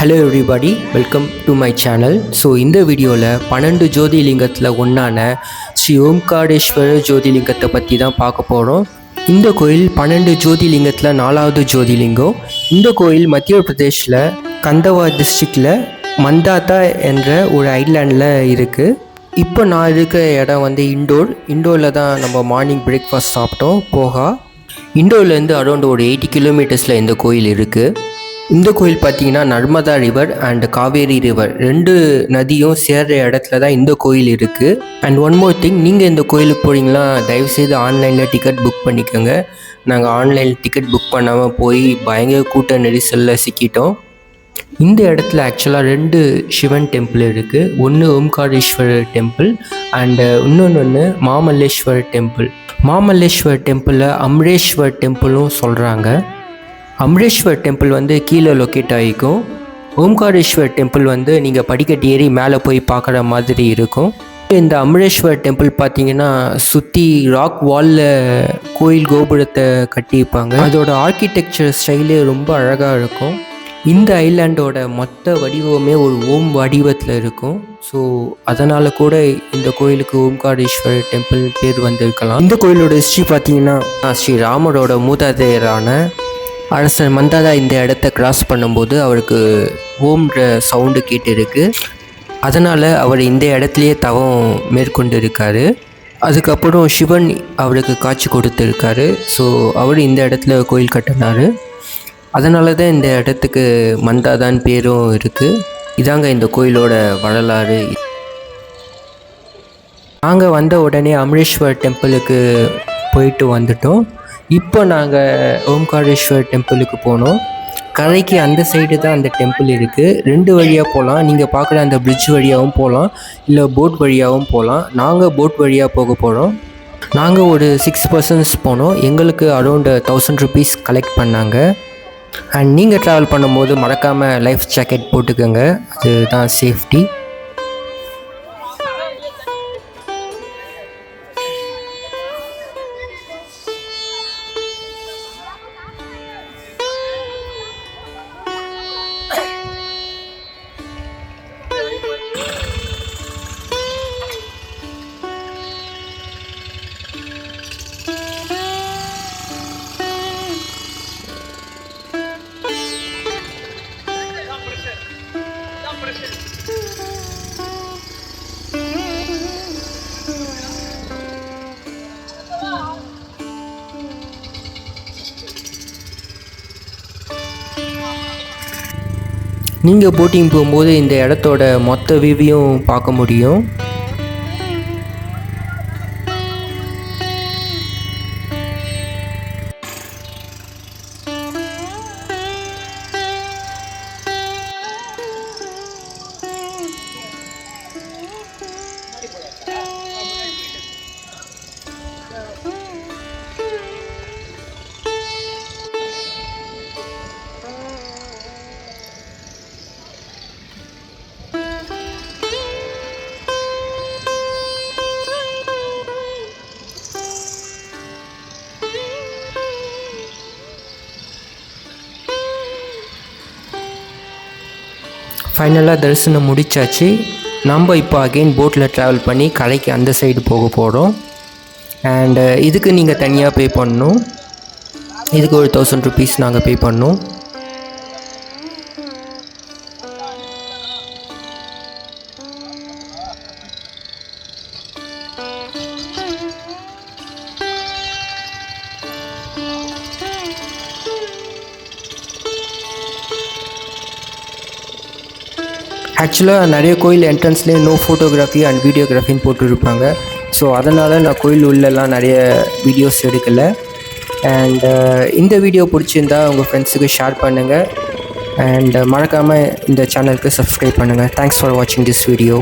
Hello everybody, welcome to my channel. So இந்த வீடியோவில் 12 ஜோதிலிங்கத்தில் ஒன்றான ஸ்ரீ ஓம்காரேஸ்வரர் ஜோதிலிங்கத்தை பற்றி தான் பார்க்க போகிறோம். இந்த கோயில் 12 ஜோதிலிங்கத்தில் 4வது ஜோதிலிங்கம். இந்த கோயில் மத்திய பிரதேஷில் கந்தவா டிஸ்ட்ரிக்டில் மந்தாத்தா என்ற ஒரு ஐலாண்டில் இருக்குது. இப்போ நான் இருக்கிற இடம் இண்டோரில் தான் நம்ம மார்னிங் பிரேக்ஃபாஸ்ட் சாப்பிட்டோம். போகா இண்டோர்லேருந்து அரௌண்ட் ஒரு 80 கிலோமீட்டர்ஸில் இந்த கோயில் இருக்குது. இந்த கோயில் பார்த்தீங்கன்னா Narmada river and Kaveri river 2 நதியும் சேர்ற இடத்துல தான் இந்த கோயில் இருக்குது. அண்ட் ஒன் மோர் திங், நீங்கள் இந்த கோயிலுக்கு போகிறீங்களா தயவுசெய்து ஆன்லைனில் டிக்கெட் புக் பண்ணிக்கோங்க. நாங்கள் ஆன்லைனில் டிக்கெட் புக் பண்ணாமல் போய் பயங்கர கூட்ட நெரிசலில் சிக்கிட்டோம். இந்த இடத்துல ஆக்சுவலாக 2 சிவன் டெம்பிள் இருக்குது. ஒன்று ஓம்காரேஸ்வரர் டெம்பிள் அண்டு இன்னொன்று மாமல்லேஸ்வரர் டெம்பிள். மாமல்லேஸ்வர் டெம்பிளில் அம்ரேஸ்வர் டெம்பிளும் சொல்கிறாங்க. அம்ரேஸ்வர் டெம்பிள் கீழே லொக்கேட் ஆகிக்கும். ஓம்காரேஸ்வர் டெம்பிள் நீங்கள் படிக்கட்டு ஏறி மேலே போய் பார்க்குற மாதிரி இருக்கும். இந்த அம்ரேஸ்வர் டெம்பிள் பார்த்தீங்கன்னா சுற்றி ராக் வாலில் கோயில் கோபுரத்தை கட்டியிருப்பாங்க. அதோட ஆர்கிடெக்சர் ஸ்டைலே ரொம்ப அழகாக இருக்கும். இந்த ஐலாண்டோட மொத்த வடிவமே ஒரு ஓம் வடிவத்தில் இருக்கும். ஸோ அதனால் கூட இந்த கோயிலுக்கு ஓம்காரேஸ்வரர் டெம்பிள் பேர் வந்திருக்கலாம். இந்த கோயிலோட ஹிஸ்ட்ரி பார்த்தீங்கன்னா ஸ்ரீ ராமரோட மூதாதையரான அரசர் மந்தாதா இந்த இடத்த கிராஸ் பண்ணும்போது அவருக்கு ஓம்ன்ற சவுண்டு கேட்டிருக்கு. அதனால் அவர் இந்த இடத்துலையே தவம் மேற்கொண்டு இருக்கார். அதுக்கப்புறம் சிவன் அவருக்கு காட்சி கொடுத்துருக்காரு. ஸோ அவர் இந்த இடத்துல கோயில் கட்டினார். அதனால தான் இந்த இடத்துக்கு மந்தாதான் பேரும் இருக்குது. இதாங்க இந்த கோயிலோட வரலாறு. நாங்கள் வந்த உடனே அம்ரேஸ்வர் டெம்பிளுக்கு போயிட்டு வந்துட்டோம். இப்போ நாங்கள் ஓம்காரேஸ்வர் டெம்பிளுக்கு போனோம். கரைக்கு அந்த சைடு தான் அந்த டெம்பிள் இருக்குது. 2 வழியாக போகலாம். நீங்கள் பார்க்குற அந்த பிரிட்ஜ் வழியாகவும் போகலாம், இல்லை போட் வழியாகவும் போகலாம். நாங்கள் போட் வழியாக போக போகிறோம். நாங்கள் ஒரு 6 பர்சன்ஸ் போனோம். எங்களுக்கு அரௌண்ட் 1000 rupees கலெக்ட் பண்ணாங்க. அண்ட் நீங்கள் ட்ராவல் பண்ணும்போது மறக்காமல் லைஃப் ஜாக்கெட் போட்டுக்கோங்க, அதுதான் சேஃப்டி. நீங்கள் போட்டிங் போகும்போது இந்த இடத்தோட மொத்த வியூவையும் பார்க்க முடியும். ஃபைனலாக தரிசனம் முடிச்சாச்சு. நம்ம இப்போ அகெயின் போட்டில் ட்ராவல் பண்ணி கரைக்கு அந்த சைடு போக போகிறோம். அண்டு இதுக்கு நீங்கள் தனியாக பே பண்ணணும். இதுக்கு ஒரு 1000 rupees நாங்கள் பே பண்ணோம். ஆக்சுவலாக நிறைய கோயில் என்ட்ரன்ஸ்லேயே நோ ஃபோட்டோகிராஃபி அண்ட் வீடியோகிராஃபின்னு போட்டுருப்பாங்க. ஸோ அதனால் நான் கோயில் உள்ளெல்லாம் நிறைய வீடியோஸ் எடுக்கலை. அண்ட் இந்த வீடியோ பிடிச்சிருந்தா உங்கள் ஃப்ரெண்ட்ஸுக்கு ஷேர் பண்ணுங்கள். அண்ட் மறக்காமல் இந்த சேனலுக்கு சப்ஸ்கிரைப் பண்ணுங்கள். தேங்க்ஸ் ஃபார் வாட்சிங் திஸ் வீடியோ.